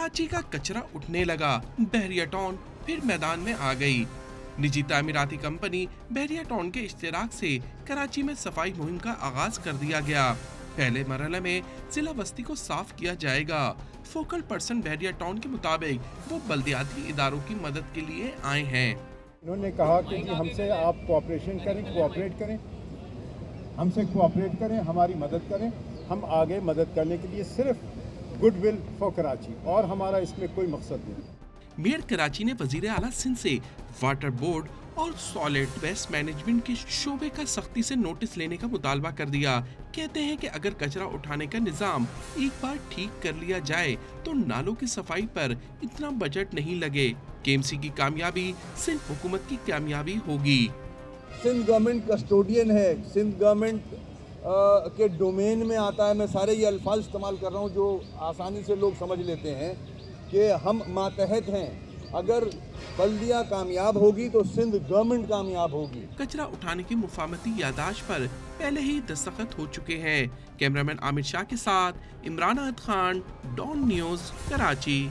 कराची का कचरा उठने लगा, बहरिया टाउन फिर मैदान में आ गई। निजी तामीराती कंपनी बहरिया टाउन के इश्तिराक से कराची में सफाई मुहिम का आगाज कर दिया गया। पहले मरहले में जिला बस्ती को साफ किया जाएगा। फोकल पर्सन बहरिया टाउन के मुताबिक वो बल्दियाती इदारों की मदद के लिए आए हैं। इन्होंने कहा कि जी हमसे आप कोऑपरेशन करें, कोऑपरेट करें, हमसे कोऑपरेट करें, हमारी मदद करें। हम आगे मदद करने के लिए सिर्फ गुडविल फॉर कराची, और हमारा इसमें कोई मकसद नहीं। मेयर कराची ने वजीर आला सिंध से वाटर बोर्ड और सॉलिड वेस्ट मैनेजमेंट के शोबे का सख्ती से नोटिस लेने का मुतालबा कर दिया। कहते हैं कि अगर कचरा उठाने का निजाम एक बार ठीक कर लिया जाए तो नालों की सफाई पर इतना बजट नहीं लगे। केएमसी की कामयाबी सिंध हुकूमत की कामयाबी होगी। सिंध गवर्नमेंट कस्टोडियन है, सिंध गवर्नमेंट के डोमेन में आता है। मैं सारे ये अल्फाज इस्तेमाल कर रहा हूँ जो आसानी से लोग समझ लेते हैं कि हम मातहत हैं। अगर बल्दियाँ कामयाब होगी तो सिंध गवर्नमेंट कामयाब होगी। कचरा उठाने की मुफाहमती यादाश्त पर पहले ही दस्तखत हो चुके हैं। कैमरामैन आमिर शाह के साथ इमरान अहद खान, डॉन न्यूज़, कराची।